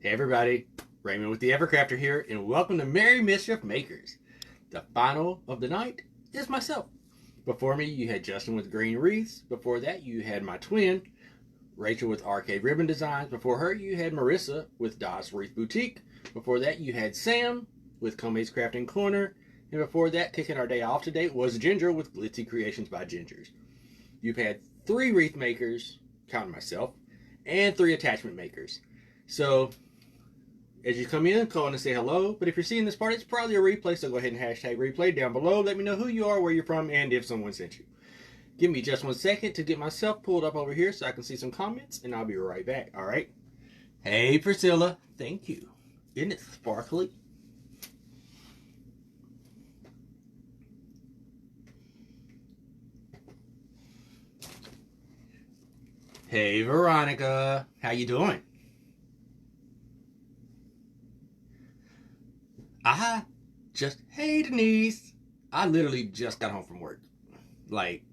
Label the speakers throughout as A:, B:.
A: Hey everybody, Raymond with the Evercrafter here, and welcome to Merry Mischief Makers. The final of the night is myself. Before me, you had Justin with Green Wreaths. Before that, you had my twin, Rachel with Arcade Ribbon Designs. Before her, you had Marissa with Das Wreath Boutique. Before that, you had Sam with Comate's Crafting Corner. And before that, kicking our day off today, was Ginger with Glitzy Creations by Gingers. You've had 3 wreath makers, counting myself, and 3 attachment makers. So, as you come in, call in and say hello. But if you're seeing this part, it's probably a replay, so go ahead and hashtag replay down below. Let me know who you are, where you're from, and if someone sent you. Give me just 1 second to get myself pulled up over here so I can see some comments, and I'll be right back, alright? Hey, Priscilla. Thank you. Isn't it sparkly? Hey, Veronica. How you doing? Hey Denise, I literally just got home from work. Like,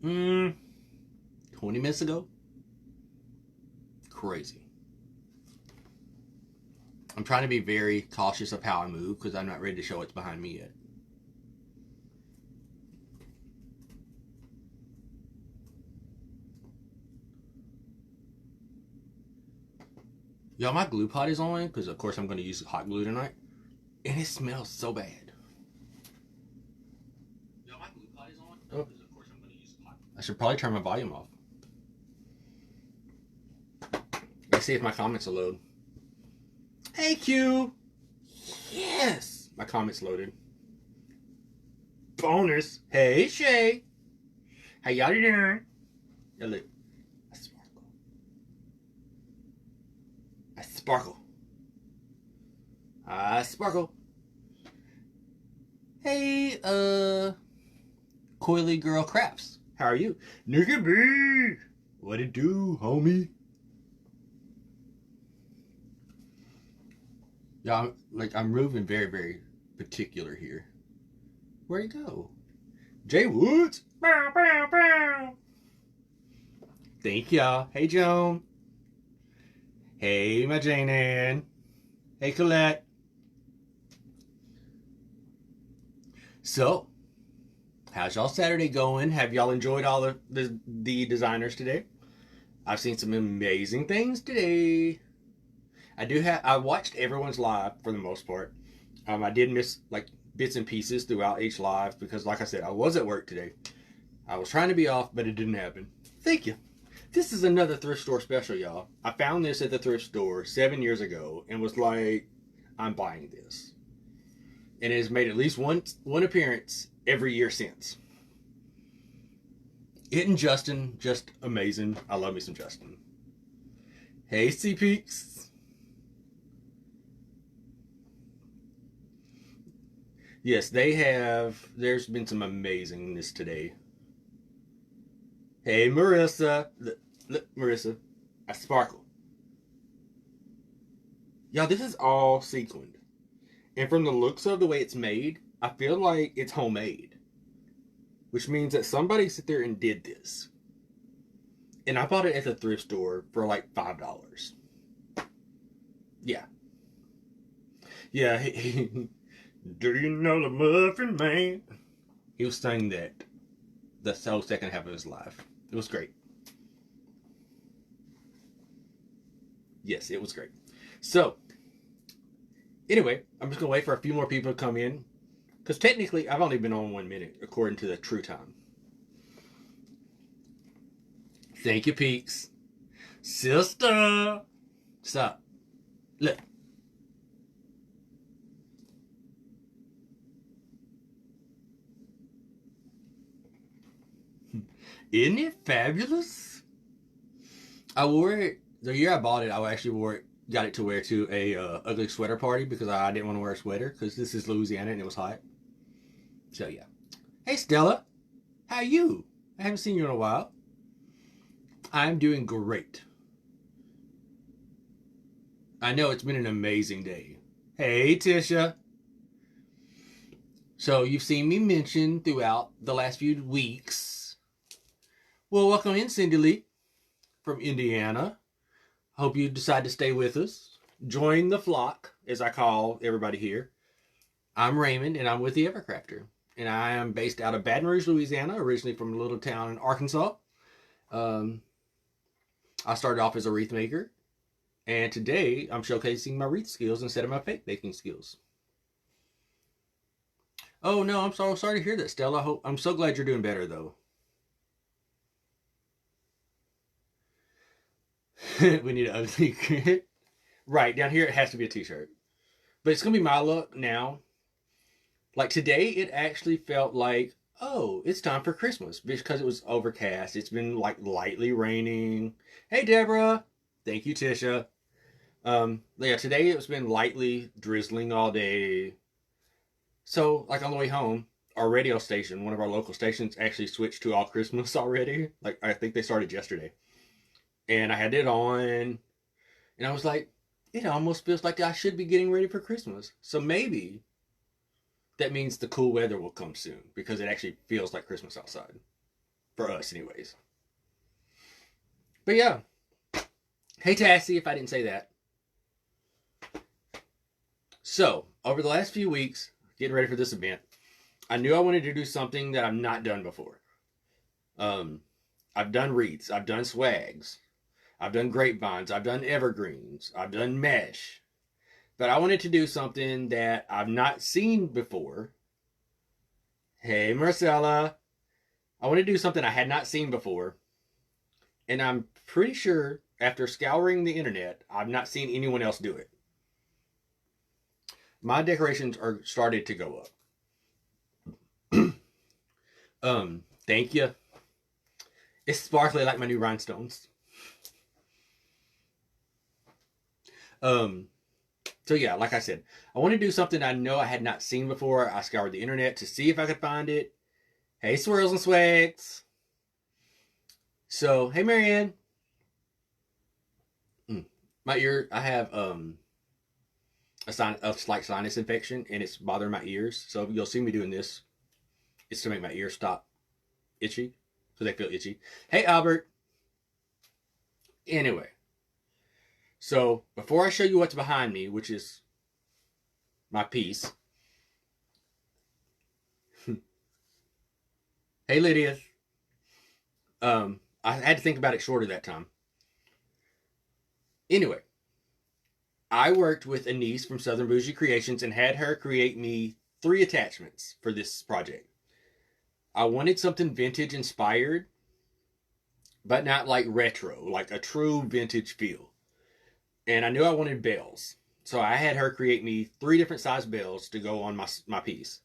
A: 20 minutes ago. Crazy. I'm trying to be very cautious of how I move because I'm not ready to show what's behind me yet. Y'all, my glue pot is on because of course I'm going to use hot glue tonight. And it smells so bad. Y'all, my glue pot is on because of course I'm going to use hot glue. I should probably turn my volume off. Let's see if my comments will load. Hey Q! Yes! My comments loaded. Bonus! Hey Shay! How y'all doing? Yeah, look. I sparkle. I sparkle. I sparkle. Hey, Coily Girl Crafts. How are you? Nigga B! What it do, homie? Yeah, I'm moving very, very particular here. Where'd he go? Jay Woods? Bow, bow, bow. Thank y'all. Hey, Joan. Hey, my Jane Ann. Hey, Colette. So, how's y'all Saturday going? Have y'all enjoyed all the designers today? I've seen some amazing things today. I watched everyone's live for the most part. I did miss like bits and pieces throughout each live because, like I said, I was at work today. I was trying to be off, but it didn't happen. Thank you. This is another thrift store special, y'all. I found this at the thrift store 7 years ago and was like, I'm buying this. And it has made at least one appearance every year since. It and Justin, just amazing. I love me some Justin. Hey, C Peaks. Yes, they have. There's been some amazingness today. Hey, Marissa. Look, Marissa. I sparkle. Y'all, this is all sequined. And from the looks of the way it's made, I feel like it's homemade. Which means that somebody sit there and did this. And I bought it at the thrift store for like $5. Yeah. Yeah, do you know the Muffin Man? He was saying that the whole second half of his life. It was great. Yes, it was great. So, anyway, I'm just going to wait for a few more people to come in. Because technically, I've only been on 1 minute, according to the true time. Thank you, Peaks. Sister! Stop. Look. Isn't it fabulous? I wore it, the year I bought it, I actually got it to wear to a ugly sweater party because I didn't want to wear a sweater because this is Louisiana and it was hot. So yeah. Hey Stella, how are you? I haven't seen you in a while. I'm doing great. I know it's been an amazing day. Hey Tisha. So you've seen me mention throughout the last few weeks. Well, welcome in, Cindy Lee from Indiana. Hope you decide to stay with us. Join the flock, as I call everybody here. I'm Raymond, and I'm with the Evercrafter. And I am based out of Baton Rouge, Louisiana, originally from a little town in Arkansas. I started off as a wreath maker, and today I'm showcasing my wreath skills instead of my fake baking skills. Oh no, I'm so sorry to hear that, Stella. I'm so glad you're doing better, though. We need an ugly. Right, down here it has to be a t-shirt. But it's going to be my look now. Like today, it actually felt like, oh, it's time for Christmas because it was overcast. It's been like lightly raining. Hey, Deborah. Thank you, Tisha. Yeah, today it's been lightly drizzling all day. So, like on the way home, our radio station, one of our local stations, actually switched to all Christmas already. Like, I think they started yesterday. And I had it on, and I was like, it almost feels like I should be getting ready for Christmas. So maybe that means the cool weather will come soon because it actually feels like Christmas outside. For us, anyways. But yeah. Hey, Tassie, if I didn't say that. So, over the last few weeks, getting ready for this event, I knew I wanted to do something that I've not done before. I've done wreaths. I've done swags. I've done grapevines. I've done evergreens. I've done mesh. But I wanted to do something that I've not seen before. Hey, Marcella. I want to do something I had not seen before. And I'm pretty sure, after scouring the internet, I've not seen anyone else do it. My decorations are started to go up. Thank you. It's sparkly like my new rhinestones. So yeah, like I said, I want to do something I know I had not seen before. I scoured the internet to see if I could find it. Hey, swirls and swags. So, hey, Marianne. My ear, I have a slight sinus infection, and it's bothering my ears. So you'll see me doing this. It's to make my ears stop itchy, so they feel itchy. Hey, Albert. Anyway. So, before I show you what's behind me, which is my piece. Hey, Lydia. I had to think about it shorter that time. Anyway, I worked with a niece from Southern Bougie Creations and had her create me 3 attachments for this project. I wanted something vintage inspired, but not like retro, like a true vintage feel. And I knew I wanted bells. So I had her create me 3 different size bells to go on my piece.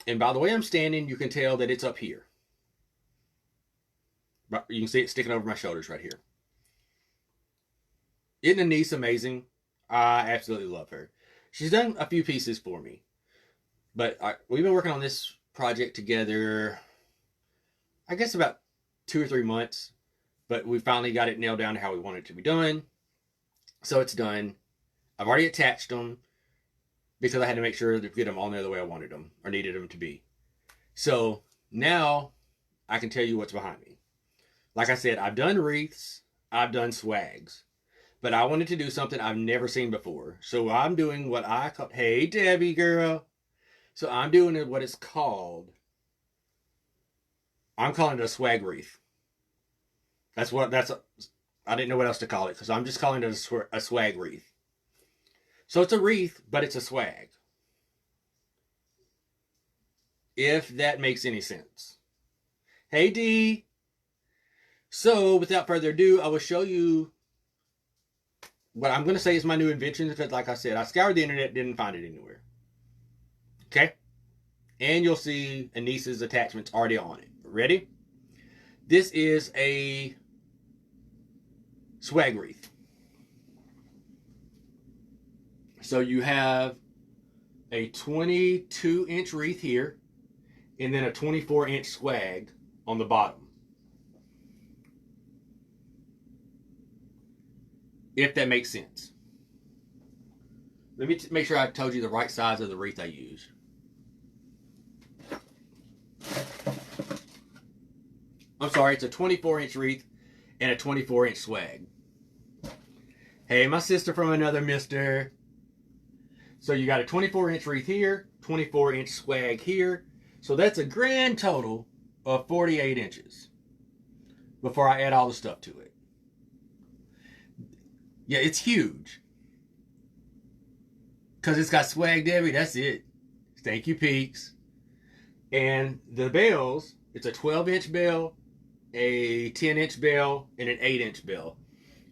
A: And by the way I'm standing, you can tell that it's up here. But you can see it sticking over my shoulders right here. Isn't Anise amazing? I absolutely love her. She's done a few pieces for me. But we've been working on this project together, I guess about 2 or 3 months. But we finally got it nailed down to how we want it to be done. So it's done. I've already attached them because I had to make sure to get them on there the way I wanted them or needed them to be. So now I can tell you what's behind me. Like I said, I've done wreaths, I've done swags, but I wanted to do something I've never seen before. So I'm doing what I call, hey Debbie girl. So I'm doing what it's called, I'm calling it a swag wreath. I didn't know what else to call it because I'm just calling it a swag wreath. So it's a wreath, but it's a swag. If that makes any sense. Hey, Dee. So without further ado, I will show you what I'm going to say is my new invention because, like I said, I scoured the internet, didn't find it anywhere. Okay? And you'll see Anise's attachments already on it. Ready? This is a swag wreath. So you have a 22-inch wreath here and then a 24-inch swag on the bottom. If that makes sense. Let me make sure I told you the right size of the wreath I used. I'm sorry, it's a 24-inch wreath and a 24-inch swag. Hey, my sister from another mister. So you got a 24-inch wreath here, 24-inch swag here. So that's a grand total of 48 inches before I add all the stuff to it. Yeah, it's huge. Because it's got Swag Debbie, that's it. Thank you, Peaks. And the bells, it's a 12-inch bell, a 10-inch bell, and an 8-inch bell.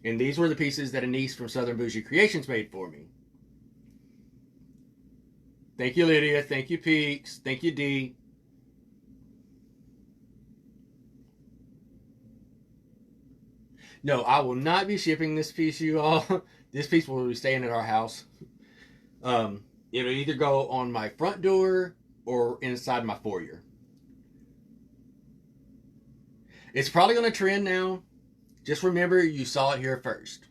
A: And these were the pieces that a niece from Southern Bougie Creations made for me. Thank you, Lydia. Thank you, Peaks. Thank you, Dee. No, I will not be shipping this piece, you all. This piece will be staying at our house. It'll either go on my front door or inside my foyer. It's probably going to trend now. Just remember you saw it here first.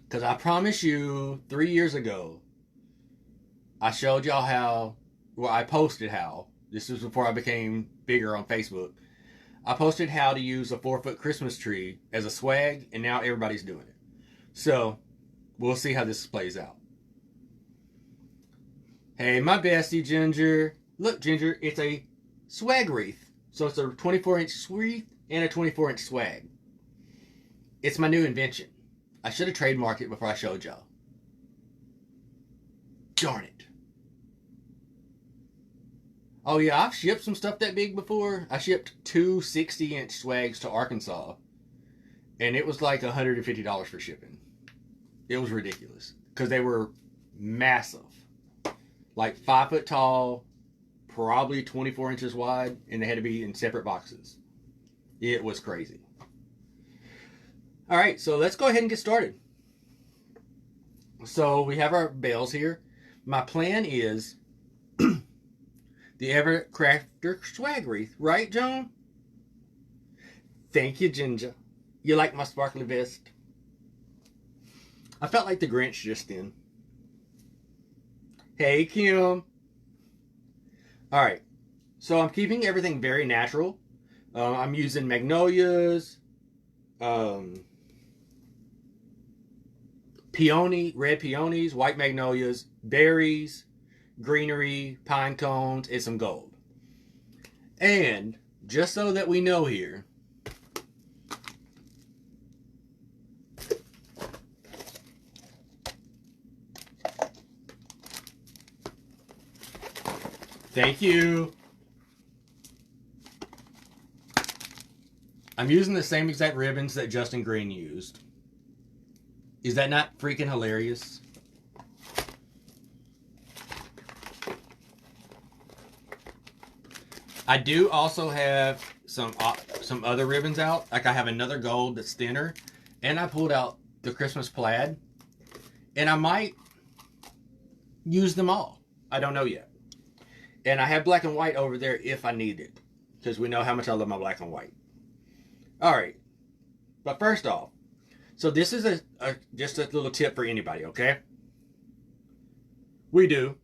A: Because I promise you, 3 years ago, I showed y'all how, well, I posted how, this was before I became bigger on Facebook. I posted how to use a 4-foot Christmas tree as a swag, and now everybody's doing it. So, we'll see how this plays out. Hey, my bestie, Ginger. Look, Ginger, it's a swag wreath. So it's a 24-inch wreath and a 24-inch swag. It's my new invention. I should have trademarked it before I showed y'all. Darn it. Oh yeah, I've shipped some stuff that big before. I shipped 2 60-inch swags to Arkansas. And it was like $150 for shipping. It was ridiculous. Because they were massive. Like 5 foot tall, probably 24 inches wide, and they had to be in separate boxes. It was crazy. Alright, so let's go ahead and get started. So we have our bells here. My plan is the Evercrafter Swag Wreath, right, Joan? Thank you, Ginger. You like my sparkly vest? I felt like the Grinch just then. Hey, Kim. Alright, so I'm keeping everything very natural. I'm using magnolias, peony, red peonies, white magnolias, berries, greenery, pine cones, and some gold. And just so that we know here, thank you. I'm using the same exact ribbons that Justin Green used. Is that not freaking hilarious? I do also have some other ribbons out. Like I have another gold that's thinner. And I pulled out the Christmas plaid. And I might use them all. I don't know yet. And I have black and white over there if I need it. Because we know how much I love my black and white. Alright. But first off. So this is just a little tip for anybody, okay? We do.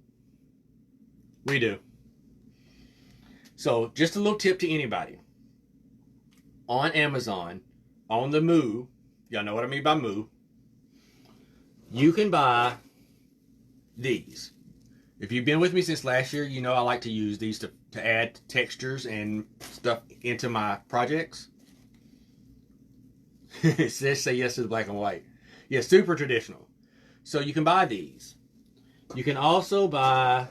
A: So just a little tip to anybody. On Amazon, on the Moo, y'all know what I mean by Moo, you can buy these. If you've been with me since last year, you know I like to use these to add textures and stuff into my projects. It says say yes to the black and white. Yeah, super traditional. So you can buy these. You can also buy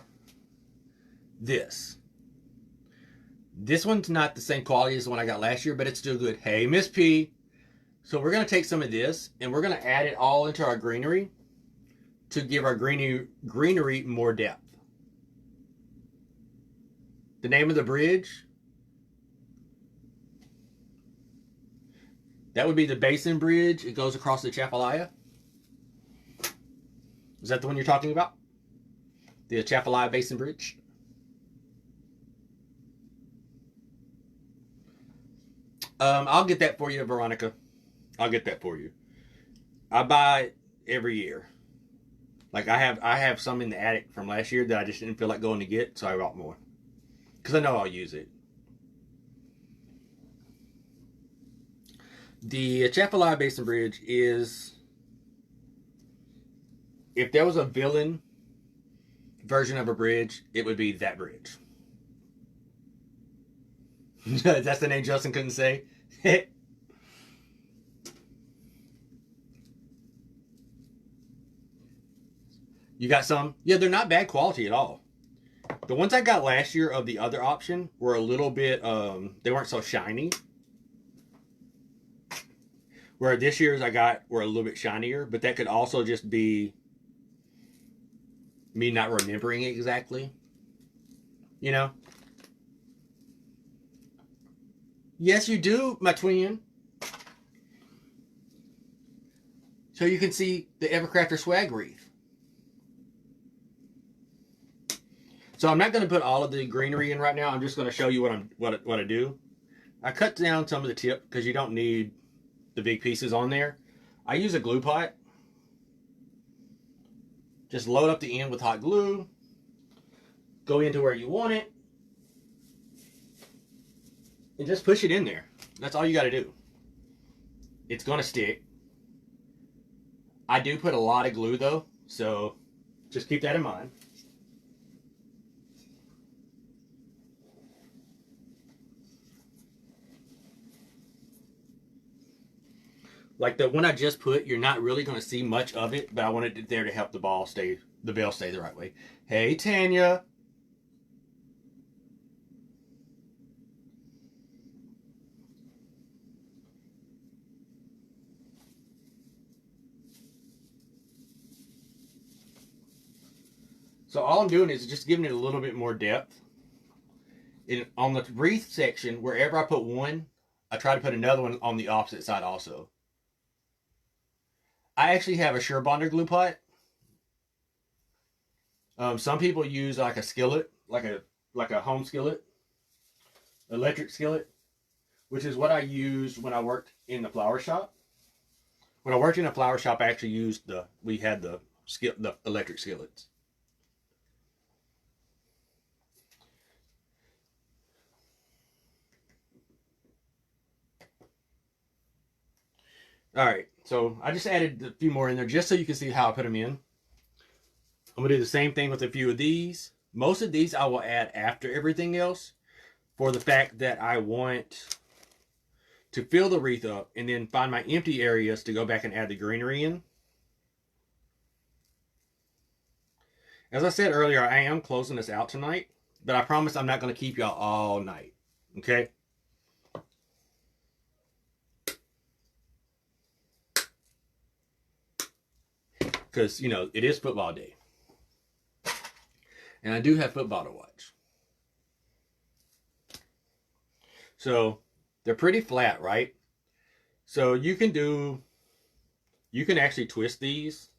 A: this. This one's not the same quality as the one I got last year, but it's still good. Hey, Miss P. So we're going to take some of this, and we're going to add it all into our greenery to give our greenery more depth. The name of the bridge, that would be the Basin Bridge. It goes across the Chapalaya. Is that the one you're talking about? The Chapalaya Basin Bridge? I'll get that for you, Veronica. I'll get that for you. I buy it every year. Like I have some in the attic from last year that I just didn't feel like going to get, so I bought more. Because I know I'll use it. The Chapalaya Basin Bridge is if there was a villain version of a bridge, it would be that bridge. That's the name Justin couldn't say. You got some? Yeah, they're not bad quality at all. The ones I got last year of the other option were a little bit, they weren't so shiny. Where this year's I got were a little bit shinier, but that could also just be me not remembering it exactly. You know? Yes, you do, my twin. So you can see the Evercrafter Swag Wreath. So I'm not going to put all of the greenery in right now. I'm just going to show you what I do. I cut down some of the tip because you don't need the big pieces on there. I use a glue pot. Just load up the end with hot glue. Go into where you want it. And just push it in there. That's all you got to do. It's going to stick. I do put a lot of glue though, so just keep that in mind. Like the one I just put, you're not really going to see much of it, but I wanted it there to help the bell stay the right way. Hey, Tanya. So all I'm doing is just giving it a little bit more depth. On the wreath section, wherever I put one, I try to put another one on the opposite side also. I actually have a Sure Bonder glue pot. Some people use like a skillet, like a home skillet, electric skillet, which is what I used when I worked in the flower shop. When I worked in a flower shop, I actually used we had the electric skillets. All right, so I just added a few more in there just so you can see how I put them in. I'm going to do the same thing with a few of these. Most of these I will add after everything else for the fact that I want to fill the wreath up and then find my empty areas to go back and add the greenery in. As I said earlier, I am closing this out tonight, but I promise I'm not going to keep y'all all night, okay? Because, you know, it is football day. And I do have football to watch. So, they're pretty flat, right? So, you can actually twist these.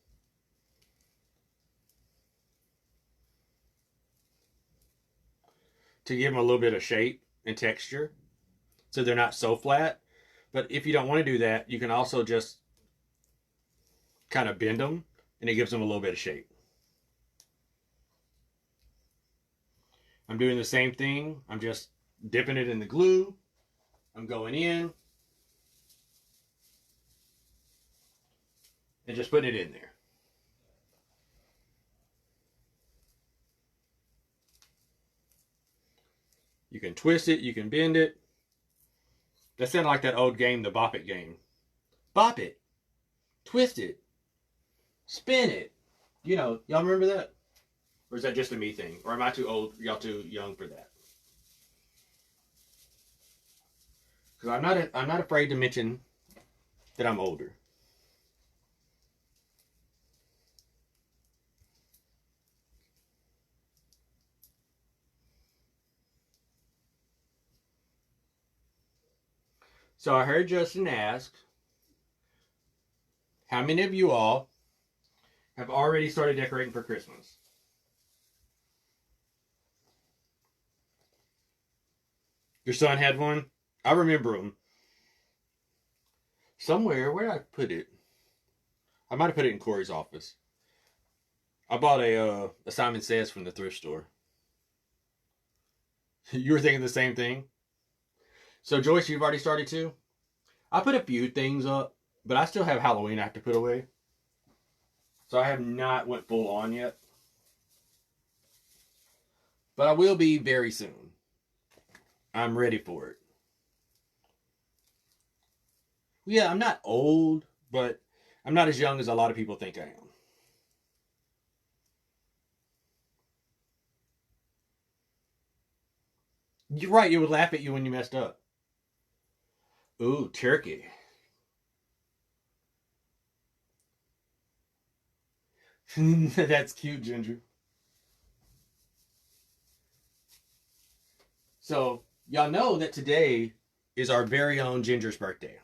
A: To give them a little bit of shape and texture. So, they're not so flat. But if you don't want to do that, you can also just kind of bend them. And it gives them a little bit of shape. I'm doing the same thing. I'm just dipping it in the glue. I'm going in. And just putting it in there. You can twist it. You can bend it. That sounded like that old game, the Bop It game. Bop it. Twist it. Spin it. You know, y'all remember that? Or is that just a me thing? Or am I too old? Y'all too young for that? Because I'm not afraid to mention that I'm older. So I heard Justin ask, how many of you all have already started decorating for Christmas? Your son had one? I remember them. Somewhere, where did I put it? I might have put it in Corey's office. I bought a Simon Says from the thrift store. You were thinking the same thing? So Joyce, you've already started too? I put a few things up, but I still have Halloween I have to put away. So I have not went full on yet. But I will be very soon. I'm ready for it. Yeah, I'm not old, but I'm not as young as a lot of people think I am. You're right, it would laugh at you when you messed up. Ooh, turkey. That's cute, Ginger. So, y'all know that today is our very own Ginger's birthday.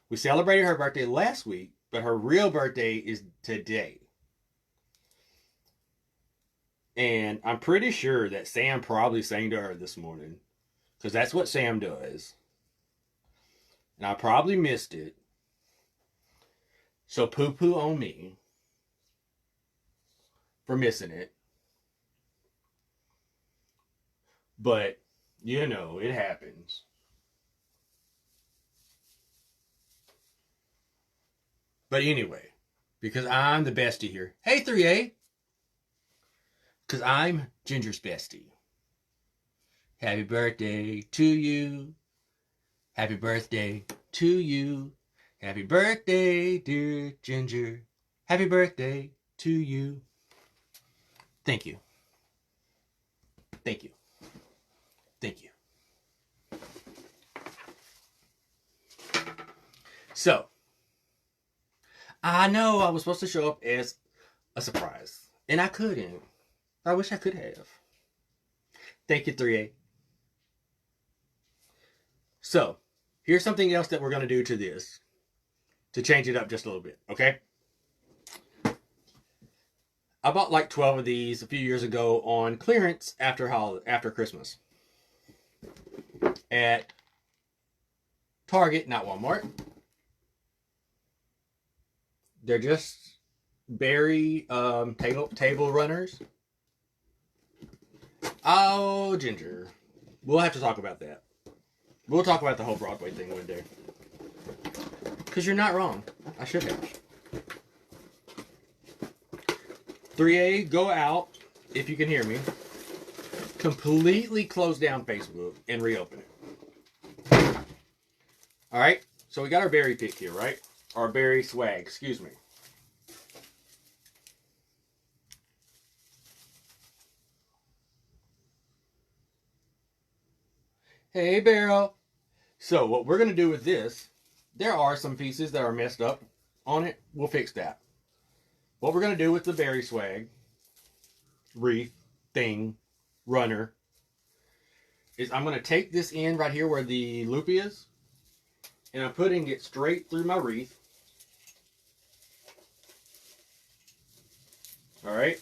A: We celebrated her birthday last week, but her real birthday is today. And I'm pretty sure that Sam probably sang to her this morning, because that's what Sam does. And I probably missed it. So poo poo on me for missing it. But, you know, it happens. But anyway, because I'm the bestie here. Hey, 3A! Because I'm Ginger's bestie. Happy birthday to you. Happy birthday to you. Happy birthday, dear Ginger. Happy birthday to you. Thank you. Thank you. Thank you. So, I know I was supposed to show up as a surprise, and I couldn't. I wish I could have. Thank you, 3A. So, here's something else that we're going to do to this to change it up just a little bit, okay? I bought like 12 of these a few years ago on clearance after Christmas at Target, not Walmart. They're just berry table runners. Oh, Ginger. We'll have to talk about that. We'll talk about the whole Broadway thing one day. Because you're not wrong. I should have. 3A, go out, if you can hear me. Completely close down Facebook and reopen it. Alright, so we got our berry pick here, right? Our berry swag, excuse me. Hey, Barrel. So what we're going to do with this, there are some pieces that are messed up on it. We'll fix that. What we're going to do with the berry swag, wreath, thing, runner, is I'm going to take this in right here where the loop is, and I'm putting it straight through my wreath. All right.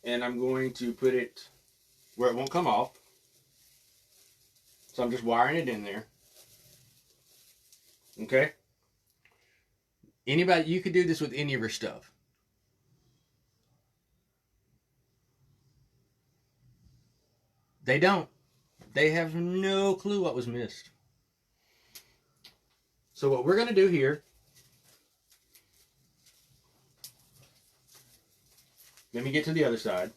A: And I'm going to put it where it won't come off. So I'm just wiring it in there. Okay. Anybody, you could do this with any of your stuff. They don't. They have no clue what was missed. So what we're going to do here, let me get to the other side.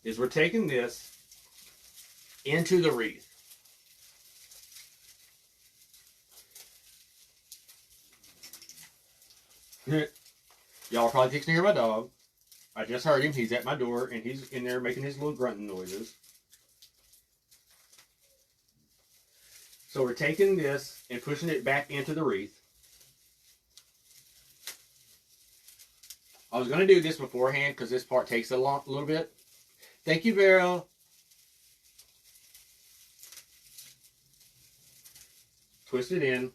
A: Is we're taking this into the wreath. Y'all are probably fixing to hear my dog. I just heard him. He's at my door, and he's in there making his little grunting noises. So we're taking this and pushing it back into the wreath. I was going to do this beforehand because this part takes a little bit. Thank you, Vero. Twist it in.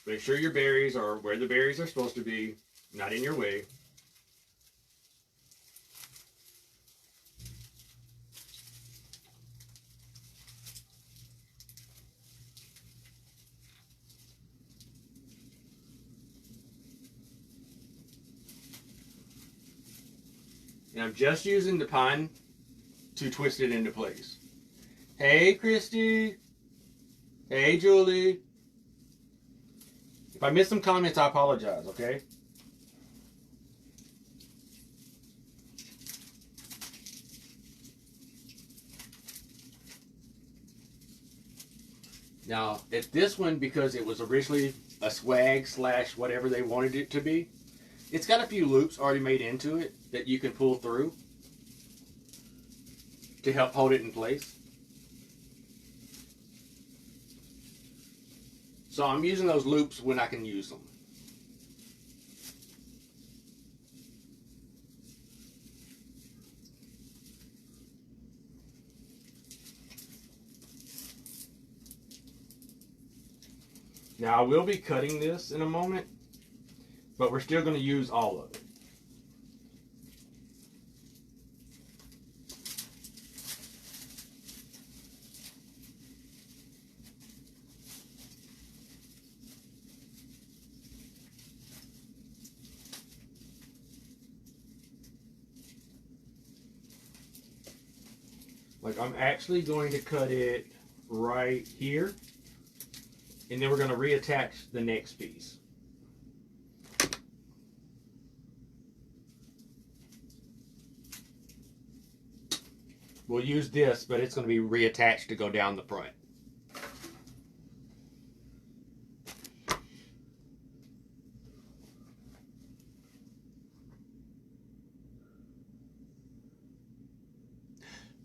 A: Make sure your berries are where the berries are supposed to be, not in your way. And I'm just using the pine to twist it into place. Hey, Christy. Hey, Julie. If I miss some comments, I apologize, okay? Now, at this one, because it was originally a swag / whatever they wanted it to be, it's got a few loops already made into it that you can pull through to help hold it in place. So I'm using those loops when I can use them. Now I will be cutting this in a moment, but we're still going to use all of it. Like, I'm actually going to cut it right here, and then we're going to reattach the next piece. We'll use this, but it's going to be reattached to go down the front.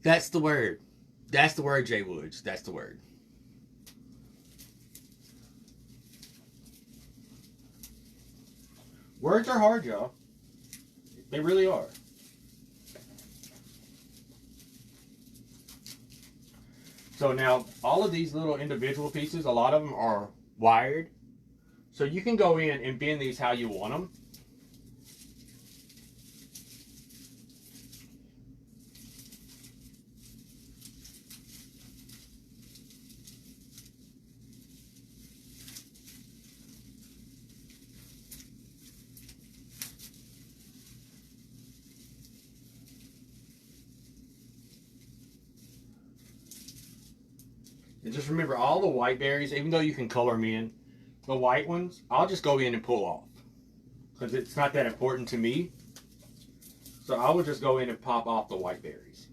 A: That's the word. That's the word, Jay Woods. That's the word. Words are hard, y'all. They really are. So now, all of these little individual pieces, a lot of them are wired. So you can go in and bend these how you want them. And just remember, all the white berries, even though you can color them in, the white ones, I'll just go in and pull off. Because it's not that important to me. So I will just go in and pop off the white berries.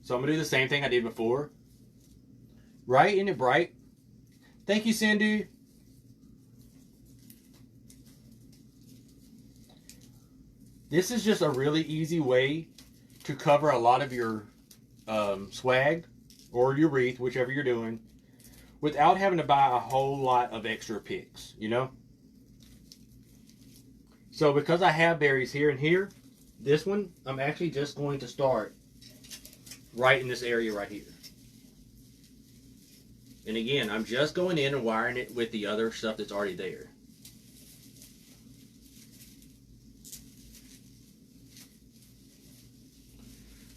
A: So I'm going to do the same thing I did before. Right? Isn't it bright? Thank you, Cindy. This is just a really easy way to cover a lot of your swag or your wreath, whichever you're doing, without having to buy a whole lot of extra picks, you know? So because I have berries here and here, this one, I'm actually just going to start right in this area right here. And again, I'm just going in and wiring it with the other stuff that's already there.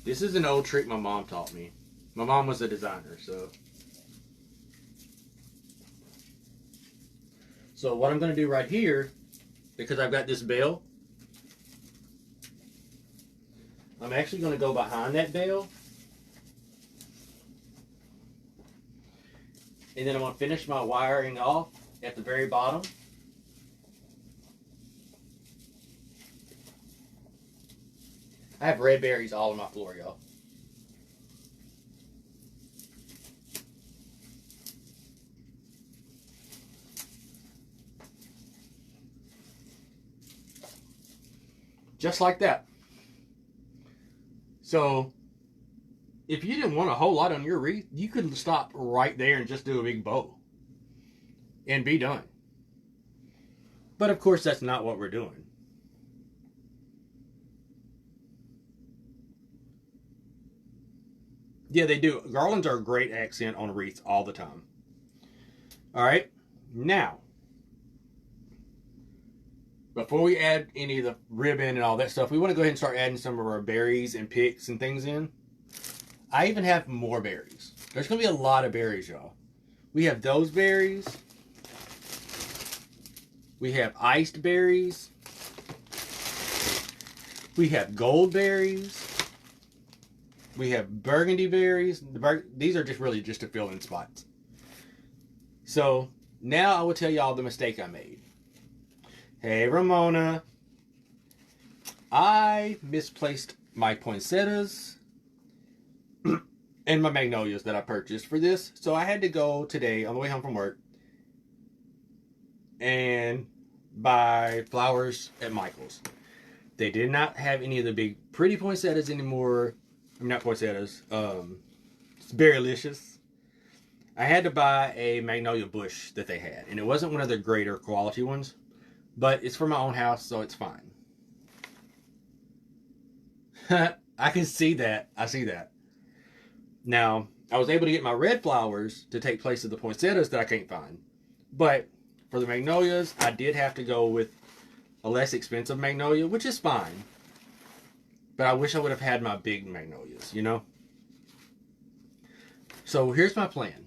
A: This is an old trick my mom taught me. My mom was a designer, so. So what I'm going to do right here, because I've got this bell, I'm actually going to go behind that bell. And then I'm going to finish my wiring off at the very bottom. I have red berries all on my floor, y'all. Just like that. So, if you didn't want a whole lot on your wreath, you could stop right there and just do a big bow. And be done. But of course, that's not what we're doing. Yeah, they do. Garlands are a great accent on wreaths all the time. All right. Now, before we add any of the ribbon and all that stuff, we want to go ahead and start adding some of our berries and picks and things in. I even have more berries. There's going to be a lot of berries, y'all. We have those berries. We have iced berries. We have gold berries. We have burgundy berries. These are just really just to fill in spots. So now I will tell y'all the mistake I made. Hey, Ramona. I misplaced my poinsettias and my magnolias that I purchased for this. So I had to go today on the way home from work and buy flowers at Michael's. They did not have any of the big pretty poinsettias anymore. I mean, not poinsettias. It's berrylicious. I had to buy a magnolia bush that they had. And it wasn't one of the greater quality ones. But it's for my own house, so it's fine. I can see that. I see that. Now, I was able to get my red flowers to take place of the poinsettias that I can't find. But for the magnolias, I did have to go with a less expensive magnolia, which is fine. But I wish I would have had my big magnolias, you know? So here's my plan.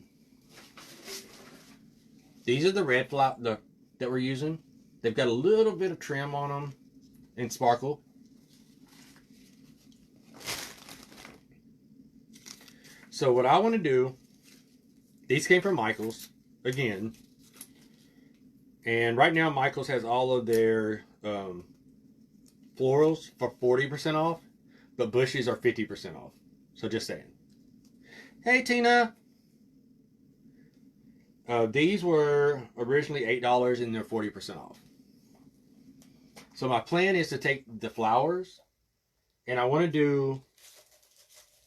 A: These are the red flowers that we're using. They've got a little bit of trim on them and sparkle. So what I want to do, these came from Michael's, again. And right now Michael's has all of their florals for 40% off, but bushes are 50% off. So just saying. Hey, Tina. These were originally $8 and they're 40% off. So my plan is to take the flowers and I want to do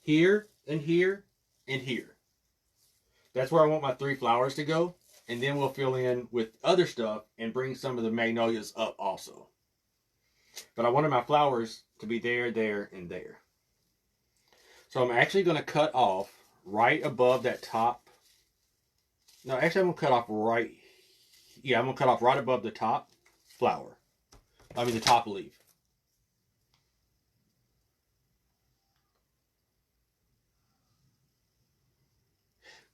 A: here and here and here. That's where I want my 3 flowers to go. And then we'll fill in with other stuff and bring some of the magnolias up also. But I wanted my flowers to be there, there, and there. So I'm actually going to cut off right above that top. No, actually I'm going to cut off right. Yeah, I'm going to cut off right above the top flower. I mean the top leaf.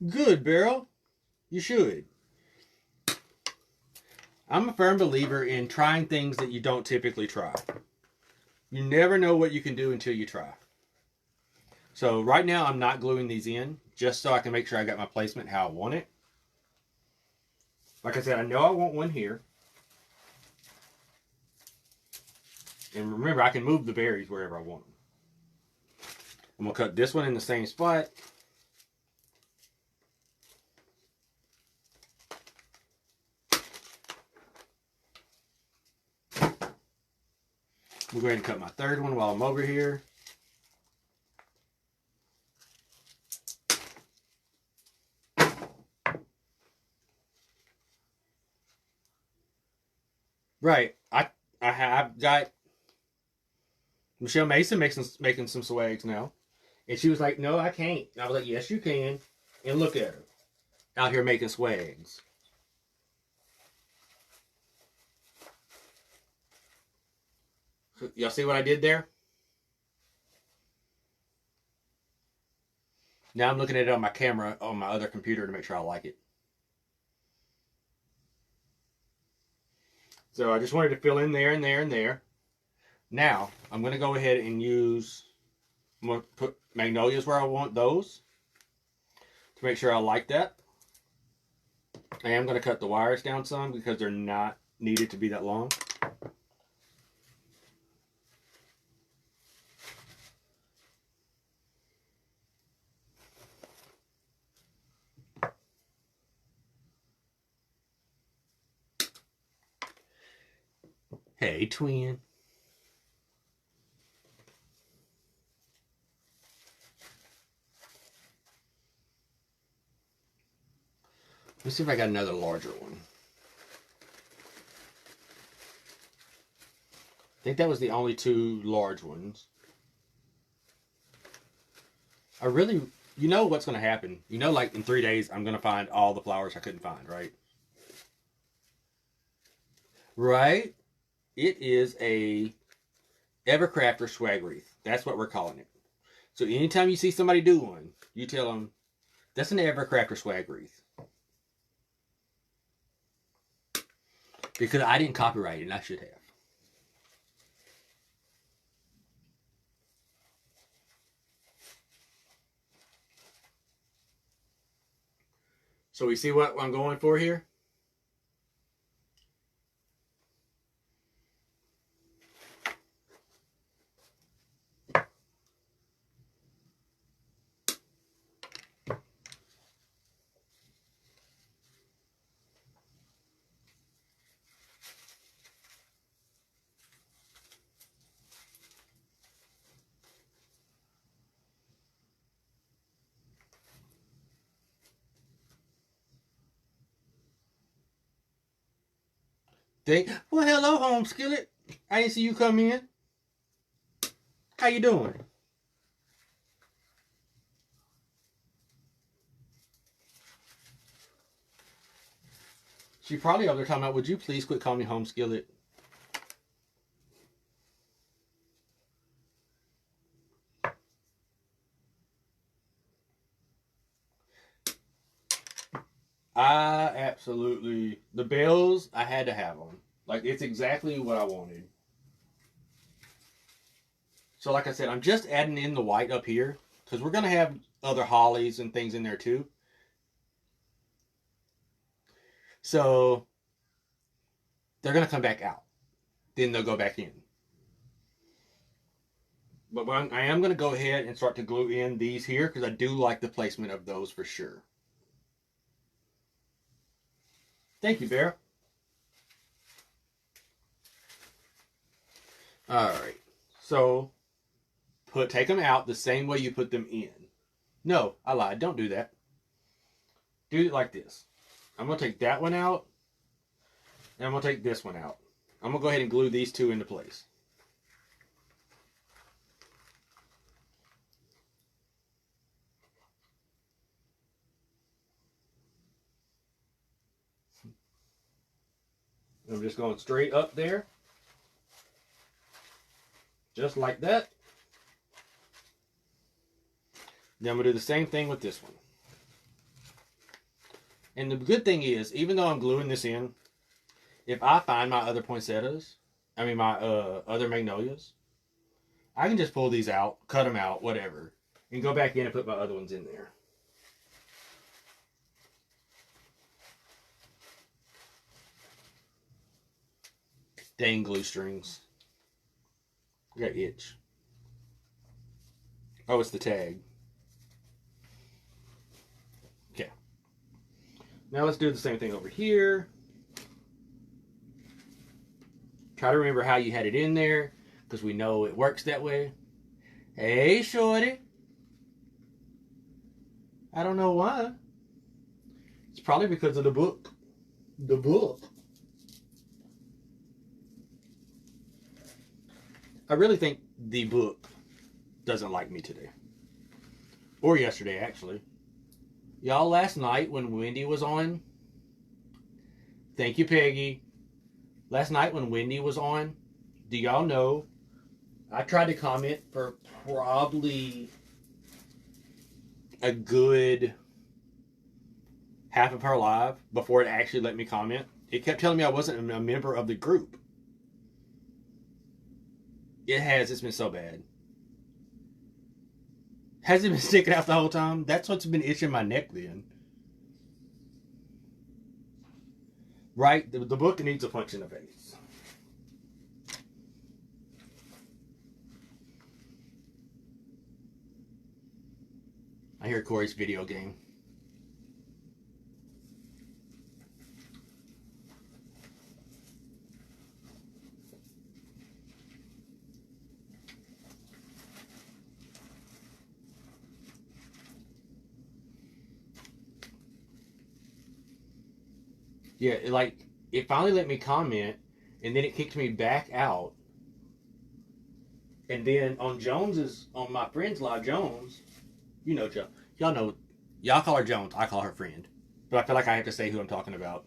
A: Good, Beryl. You should. I'm a firm believer in trying things that you don't typically try. You never know what you can do until you try. So right now I'm not gluing these in just so I can make sure I got my placement how I want it. Like I said, I know I want one here. And remember, I can move the berries wherever I want them. I'm going to cut this one in the same spot. We'll go ahead and cut my third one while I'm over here. Right. I've got Michelle Mason making some swags now. And she was like, no, I can't. And I was like, yes, you can. And look at her. Out here making swags. Y'all see what I did there? Now I'm looking at it on my camera on my other computer to make sure I like it. So I just wanted to fill in there and there and there. Now I'm going to go ahead and I'm going to put magnolias where I want those to make sure I like that. I am going to cut the wires down some because they're not needed to be that long. Hey, twin. Let's see if I got another larger one. I think that was the only 2 large ones. You know what's going to happen. You know, like in 3 days, I'm going to find all the flowers I couldn't find, right? Right? It is a Evercrafter Swag Wreath. That's what we're calling it. So anytime you see somebody do one, you tell them, that's an Evercrafter Swag Wreath. Because I didn't copyright it, and I should have. So we see what I'm going for here? Well, hello, home skillet. I didn't see you come in. How you doing? She probably over there talking about, would you please quit calling me home skillet? I absolutely, the bells, I had to have them. Like, it's exactly what I wanted. So like I said, I'm just adding in the white up here because we're going to have other hollies and things in there too. So they're going to come back out. Then they'll go back in. But I am going to go ahead and start to glue in these here because I do like the placement of those for sure. Thank you, Bear. All right. So take them out the same way you put them in. No, I lied. Don't do that. Do it like this. I'm going to take that one out. And I'm going to take this one out. I'm going to go ahead and glue these two into place. I'm just going straight up there. Just like that. Then I'm going to do the same thing with this one. And the good thing is, even though I'm gluing this in, if I find my other poinsettias, my other magnolias, I can just pull these out, cut them out, whatever, and go back in and put my other ones in there. Dang glue strings. I got itch. Oh, it's the tag. Okay. Now let's do the same thing over here. Try to remember how you had it in there, because we know it works that way. Hey, shorty. I don't know why. It's probably because of the book. The book. I really think the book doesn't like me today. Or yesterday, actually. Y'all, last night when Wendy was on, thank you, Peggy. Last night when Wendy was on, do y'all know, I tried to comment for probably a good half of her live before it actually let me comment. It kept telling me I wasn't a member of the group. It has. It's been so bad. Has it been sticking out the whole time? That's what's been itching my neck then. Right? The book needs a punch in the face. I hear Corey's video game. Yeah, it finally let me comment, and then it kicked me back out. And then on my friend's live, Jones, you know, y'all know, y'all call her Jones, I call her friend. But I feel like I have to say who I'm talking about.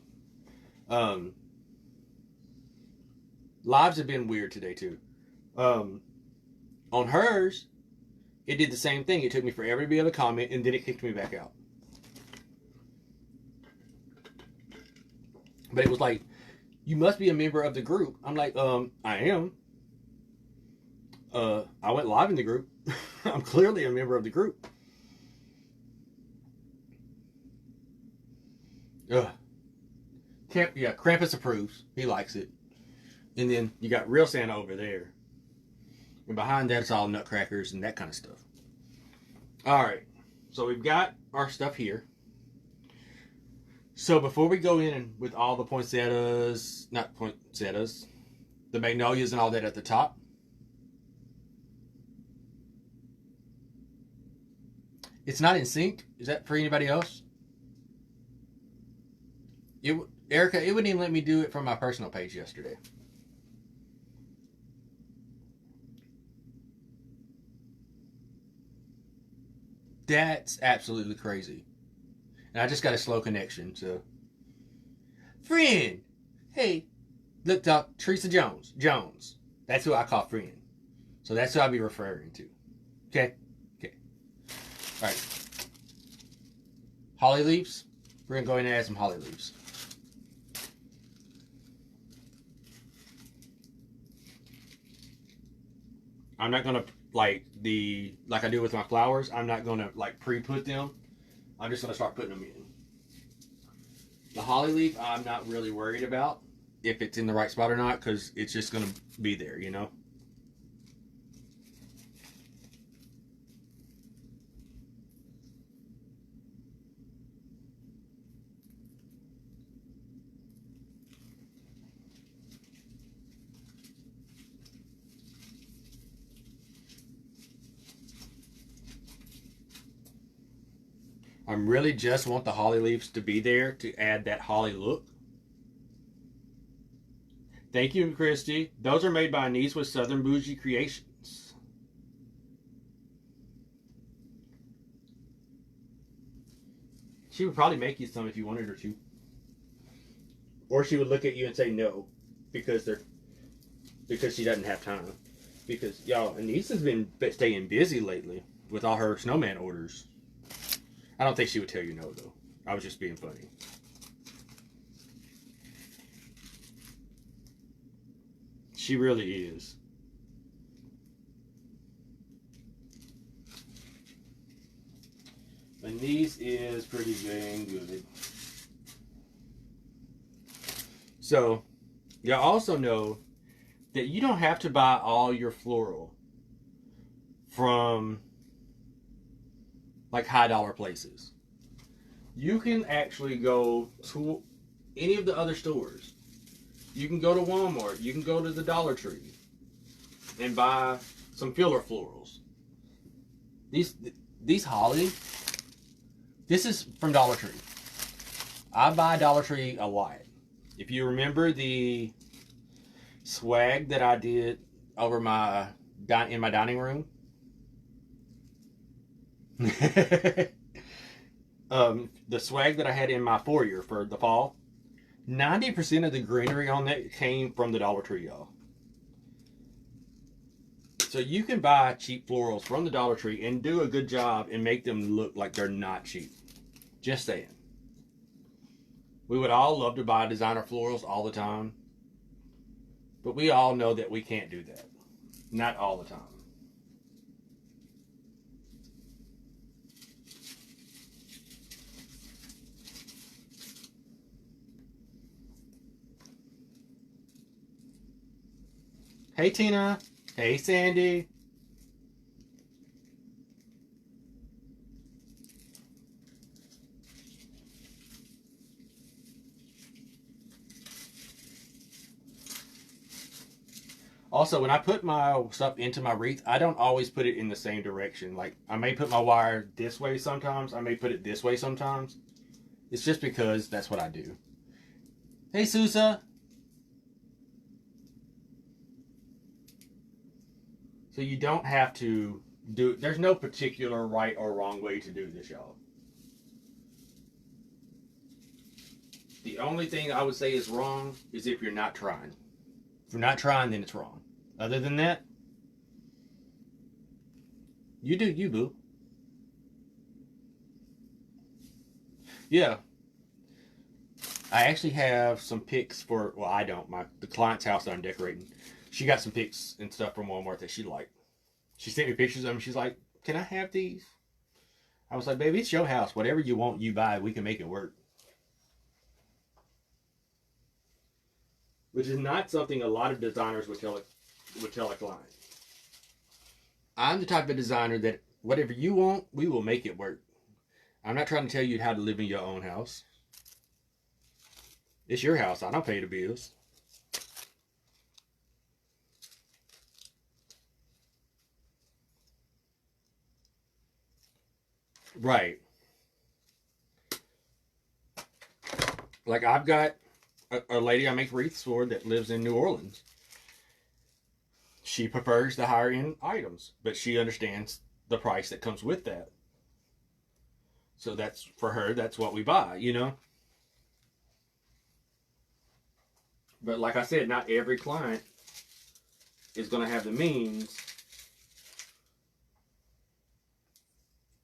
A: Lives have been weird today, too. On hers, it did the same thing. It took me forever to be able to comment, and then it kicked me back out. But it was like, you must be a member of the group. I'm like, I am. I went live in the group. I'm clearly a member of the group. Ugh. Yeah, Krampus approves. He likes it. And then you got real Santa over there. And behind that, it's all nutcrackers and that kind of stuff. All right. So we've got our stuff here. So before we go in with all the poinsettias, not poinsettias, the magnolias and all that at the top, it's not in sync. Is that for anybody else? Erica, it wouldn't even let me do it from my personal page yesterday. That's absolutely crazy. And I just got a slow connection, so. Friend! Hey, look up Teresa Jones. Jones. That's who I call friend. So that's who I'll be referring to. Okay? Okay. Alright. Holly leaves. We're going to go in and add some holly leaves. I'm not going to, like I do with my flowers, I'm not going to, pre-put them. I'm just going to start putting them in. The holly leaf, I'm not really worried about if it's in the right spot or not, because it's just going to be there, you know? I really just want the holly leaves to be there to add that holly look. Thank you, Christy. Those are made by Niece with Southern Bougie Creations. She would probably make you some if you wanted her to. Or she would look at you and say no, because she doesn't have time. Because y'all, Anise has been staying busy lately with all her snowman orders. I don't think she would tell you no, though. I was just being funny. She really is. My niece is pretty dang good. So, you also know that you don't have to buy all your floral from high dollar places. You can actually go to any of the other stores. You can go to Walmart. You can go to the Dollar Tree and buy some filler florals. These holly, this is from Dollar Tree. I buy Dollar Tree a lot. If you remember the swag that I did over in my dining room, the swag that I had in my foyer for the fall, 90% of the greenery on that came from the Dollar Tree, y'all. So you can buy cheap florals from the Dollar Tree and do a good job and make them look like they're not cheap. Just saying. We would all love to buy designer florals all the time, but we all know that we can't do that. Not all the time. Hey, Tina. Hey, Sandy. Also, when I put my stuff into my wreath, I don't always put it in the same direction. Like, I may put my wire this way sometimes. I may put it this way sometimes. It's just because that's what I do. Hey, Susa. So you don't have to do, there's no particular right or wrong way to do this, y'all. The only thing I would say is wrong is if you're not trying. If you're not trying, then it's wrong. Other than that, you do you, boo. Yeah. I actually have some pics for, well, I don't. The client's house that I'm decorating. She got some pics and stuff from Walmart that she liked. She sent me pictures of them. She's like, can I have these? I was like, baby, it's your house. Whatever you want, you buy. We can make it work. which is not something a lot of designers would tell a client. I'm the type of designer that whatever you want, we will make it work. I'm not trying to tell you how to live in your own house. It's your house. I don't pay the bills. Right. Like I've got a lady I make wreaths for that lives in New Orleans. She prefers the higher end items, but she understands the price that comes with that. So that's for her, that's what we buy, you know? But like I said, not every client is going to have the means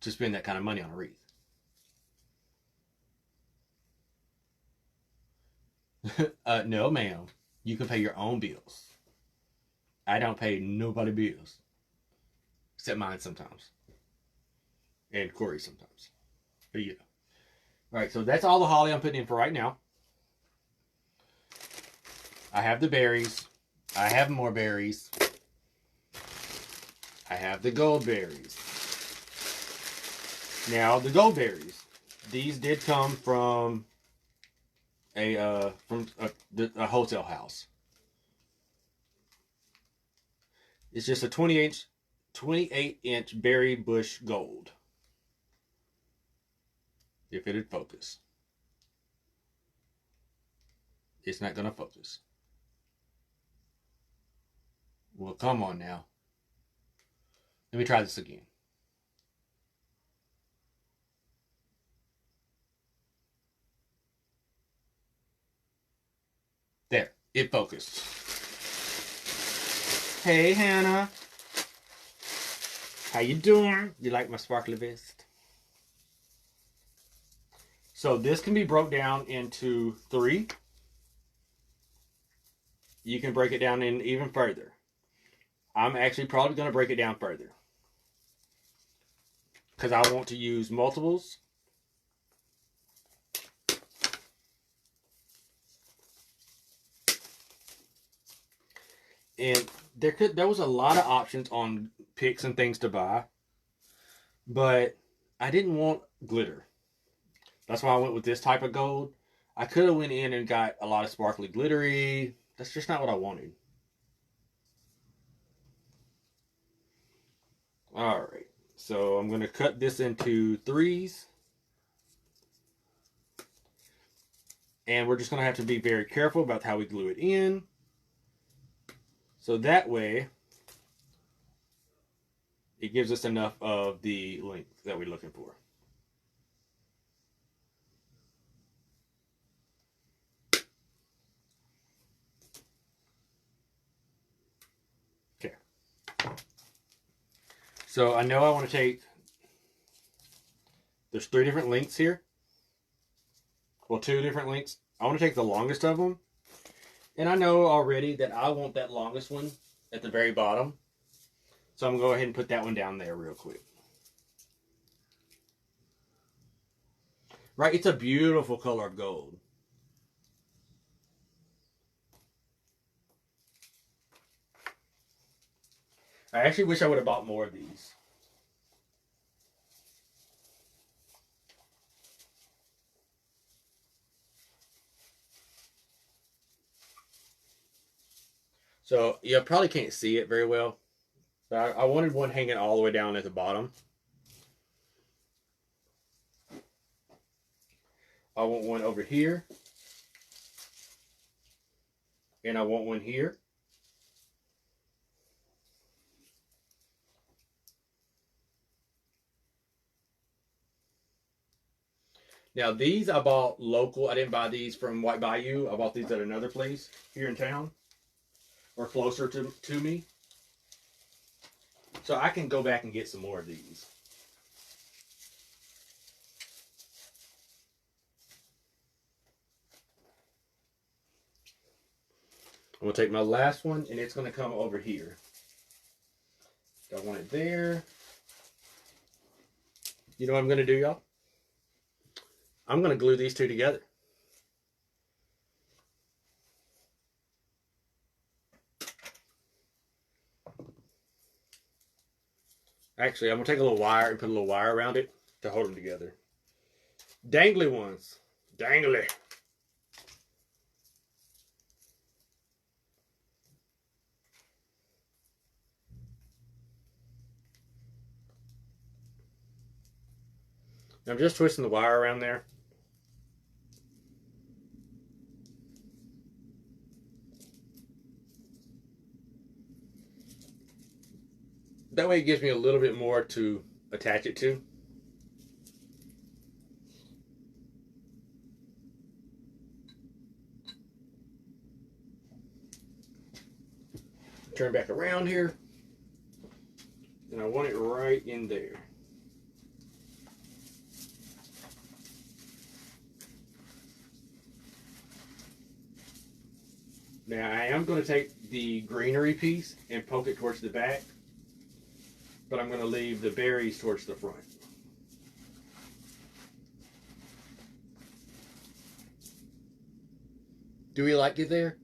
A: to spend that kind of money on a wreath. No, ma'am. You can pay your own bills. I don't pay nobody bills. Except mine sometimes. And Corey sometimes. But yeah. Alright, so that's all the holly I'm putting in for right now. I have the berries. I have more berries. I have the gold berries. Now, the gold berries. These did come from a wholesale house. It's just a 28-inch berry bush gold. If it'd focus. It's not going to focus. Well, come on now. Let me try this again. There, it focused. Hey, Hannah. How you doing? You like my sparkly vest? So this can be broke down into 3. You can break it down in even further. I'm actually probably going to break it down further. Because I want to use multiples. And there was a lot of options on picks and things to buy. But I didn't want glitter. That's why I went with this type of gold. I could have went in and got a lot of sparkly glittery. That's just not what I wanted. Alright. So I'm going to cut this into 3s. And we're just going to have to be very careful about how we glue it in. So that way, it gives us enough of the length that we're looking for. Okay. So I know I want to take, there's 3 different lengths here. Well, 2 different lengths. I want to take the longest of them. And I know already that I want that longest one at the very bottom. So I'm going to go ahead and put that one down there real quick. Right, it's a beautiful color of gold. I actually wish I would have bought more of these. So you probably can't see it very well. But I wanted one hanging all the way down at the bottom. I want one over here. And I want one here. Now these I bought local. I didn't buy these from White Bayou. I bought these at another place here in town. Or closer to me. So I can go back and get some more of these. I'm going to take my last one, and it's going to come over here. I want it there. You know what I'm going to do, y'all? I'm going to glue these 2 together. Actually, I'm going to take a little wire and put a little wire around it to hold them together. Dangly ones. Dangly. I'm just twisting the wire around there. That way it gives me a little bit more to attach it to. Turn back around here. And I want it right in there. Now I am going to take the greenery piece and poke it towards the back, but I'm going to leave the berries towards the front. Do we like it there?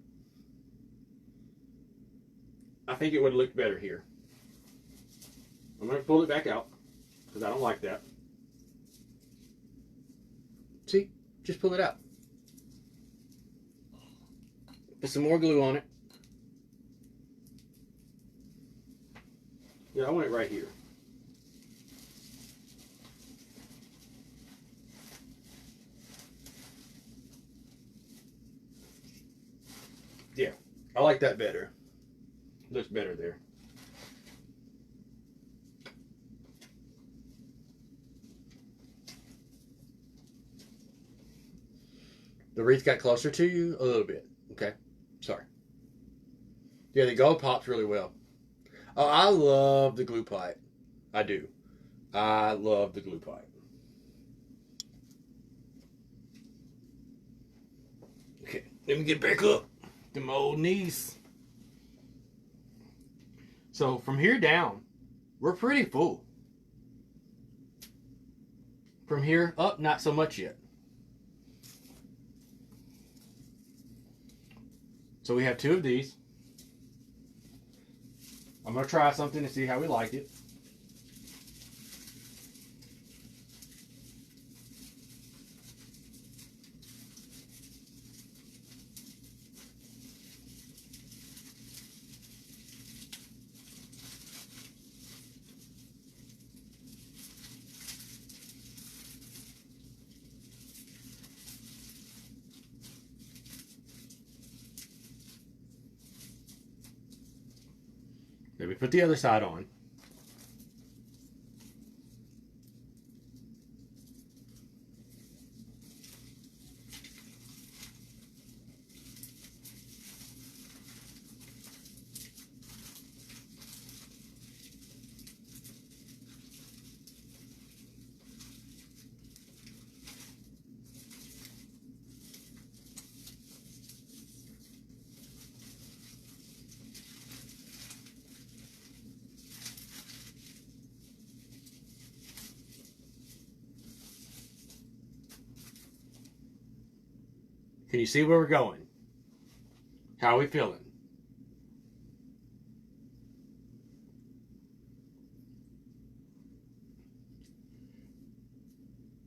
A: I think it would look better here. I'm going to pull it back out because I don't like that. See? Just pull it out. Put some more glue on it. Yeah, I want it right here. Yeah, I like that better. Looks better there. The wreath got closer to you a little bit. Okay, sorry. Yeah, the gold pops really well. Oh, I love the glue pipe. I do. I love the glue pipe. Okay, let me get back up to my old knees. So from here down, we're pretty full. From here up, not so much yet. So we have 2 of these. I'm going to try something and see how we like it. Let me put the other side on. Can you see where we're going? How are we feeling?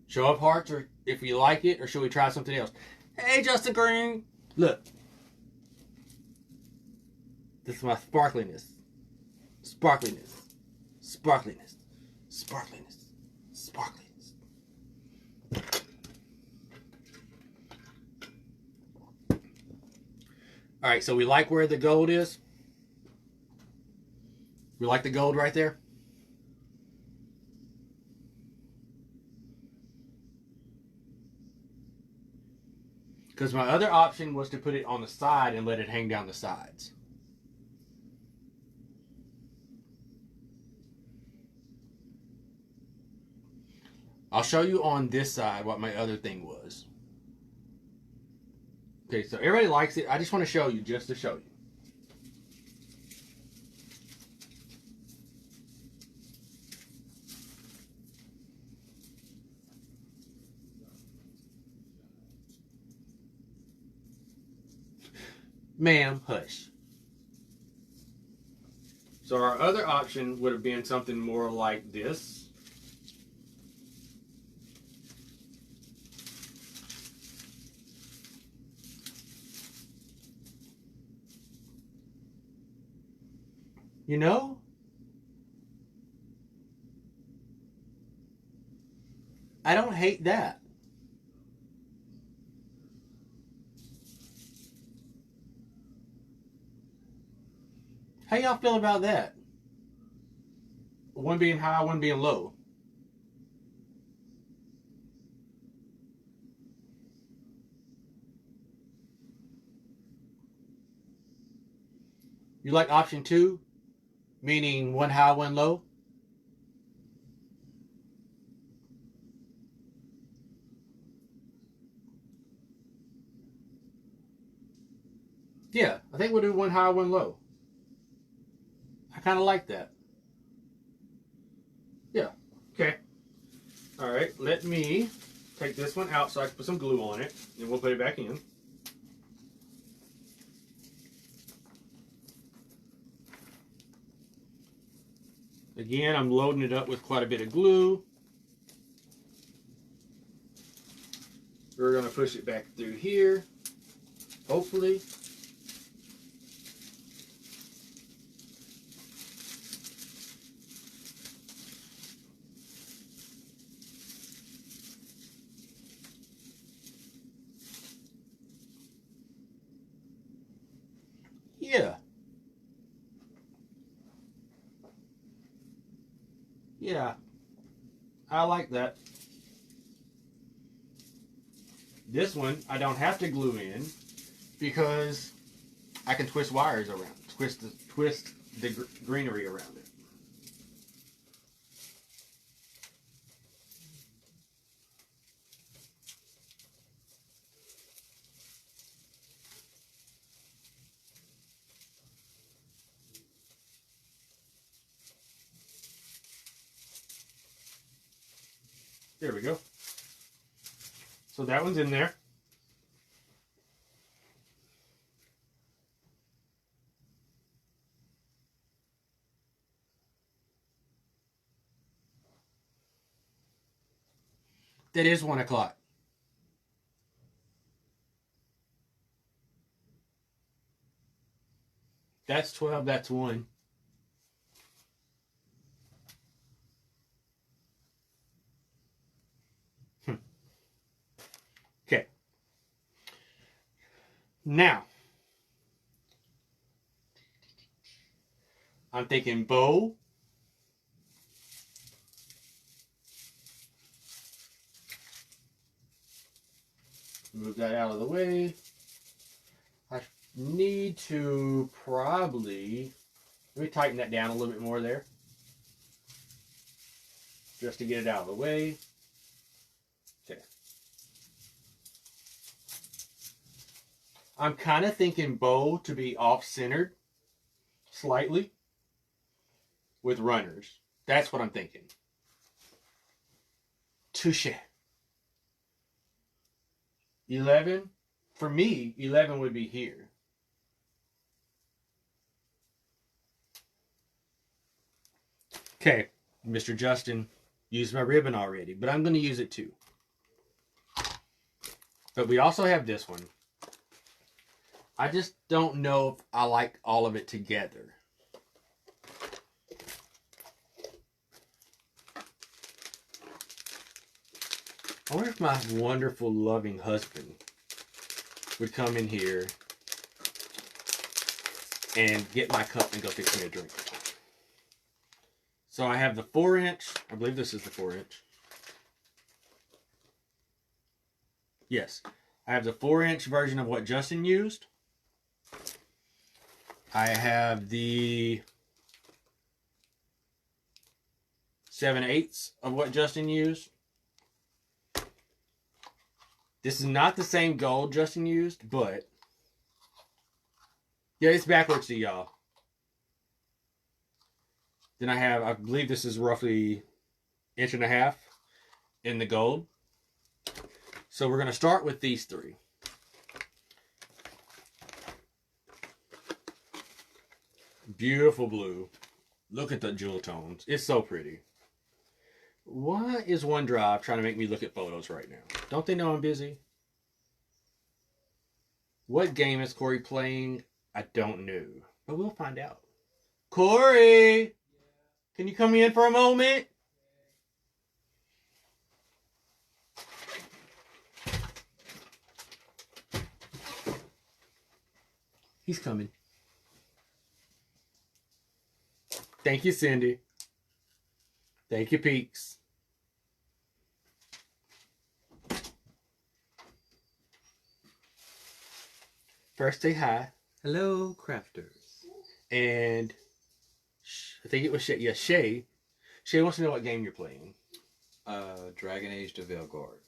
A: Show up hearts, or if we like it, or should we try something else? Hey, Justin Green. Look. This is my sparkliness. Sparkliness. Sparkliness. Sparkliness. Sparkliness. All right, so we like where the gold is. We like the gold right there. Because my other option was to put it on the side and let it hang down the sides. I'll show you on this side what my other thing was. Okay, so everybody likes it. I just want to show you, just to show you. Ma'am, hush. So our other option would have been something more like this. You know, I don't hate that. How y'all feel about that? One being high, one being low. You like option 2, meaning one high, one low? Yeah, I think we'll do one high, one low. I kind of like that. Yeah, okay. All right, let me take this one out so I can put some glue on it, and we'll put it back in. Again, I'm loading it up with quite a bit of glue. We're going to push it back through here, hopefully. Yeah. Yeah, I like that. This one I don't have to glue in because I can twist wires around, twist the greenery around it. There we go. So that one's in there. That is 1 o'clock. That's 12, that's 1. Okay. Now, I'm thinking bow. Move that out of the way. I need to probably, let me tighten that down a little bit more there. Just to get it out of the way. Okay. I'm kind of thinking bow to be off-centered slightly with runners. That's what I'm thinking. Touche. 11, for me, 11 would be here. Okay, Mr. Justin used my ribbon already, but I'm going to use it too. But we also have this one. I just don't know if I like all of it together. I wonder if my wonderful, loving husband would come in here and get my cup and go fix me a drink. So I have the 4-inch. I believe this is the 4-inch. Yes. I have the 4-inch version of what Justin used. I have the 7/8 of what Justin used. This is not the same gold Justin used, but yeah, it's backwards to y'all. Then I have, I believe this is roughly 1.5 inches in the gold. So we're going to start with these 3. Beautiful blue. Look at the jewel tones. It's so pretty. Why is OneDrive trying to make me look at photos right now? Don't they know I'm busy? What game is Corey playing? I don't know. But we'll find out. Corey! Can you come in for a moment? He's coming. Thank you, Cindy. Thank you, Peaks. First, say hi.
B: Hello, crafters.
A: And I think it was Shay. Yeah, Shay. Shay wants to know what game you're playing.
B: Dragon Age to Veilguard.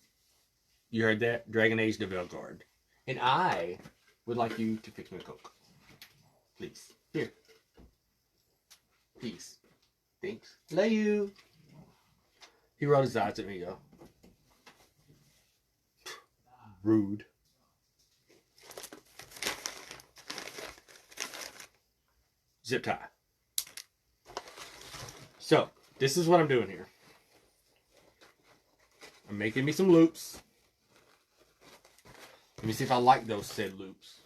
A: You heard that? Dragon Age to Veilguard. And I would like you to fix me a Coke. Please. Here. Peace. Thanks. Love you. He rolled his eyes at me, yo. Rude. Zip tie. So, this is what I'm doing here. I'm making me some loops. Let me see if I like those said loops.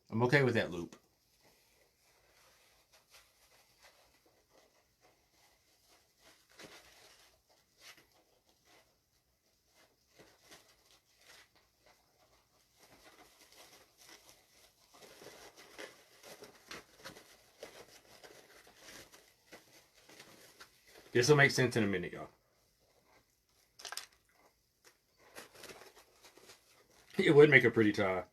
A: I'm okay with that loop. This will make sense in a minute, y'all. It would make a pretty tie.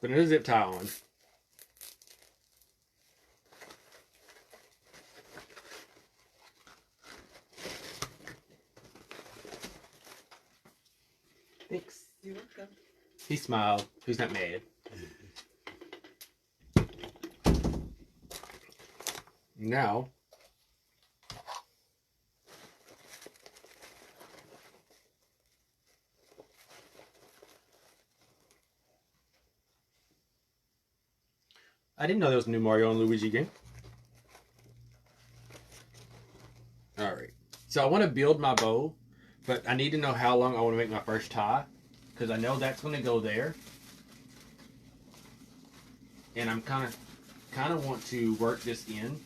A: Put a zip tie on. Thanks.
C: You're welcome.
A: He smiled. He's not mad. Now, I didn't know there was a new Mario and Luigi game. Alright. So I want to build my bow, but I need to know how long I want to make my first tie, because I know that's going to go there. And I'm kind of want to work this in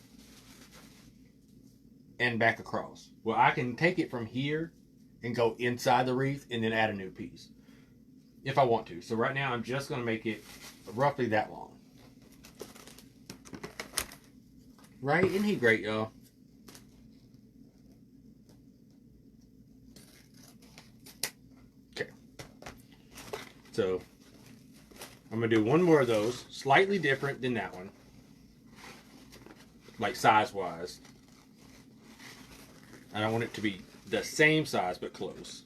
A: and back across. Well, I can take it from here and go inside the wreath and then add a new piece if I want to. So right now I'm just going to make it roughly that long. Right? Isn't he great, y'all? Okay. So I'm going to do one more of those, slightly different than that one. Like size-wise. I don't want it to be the same size, but close.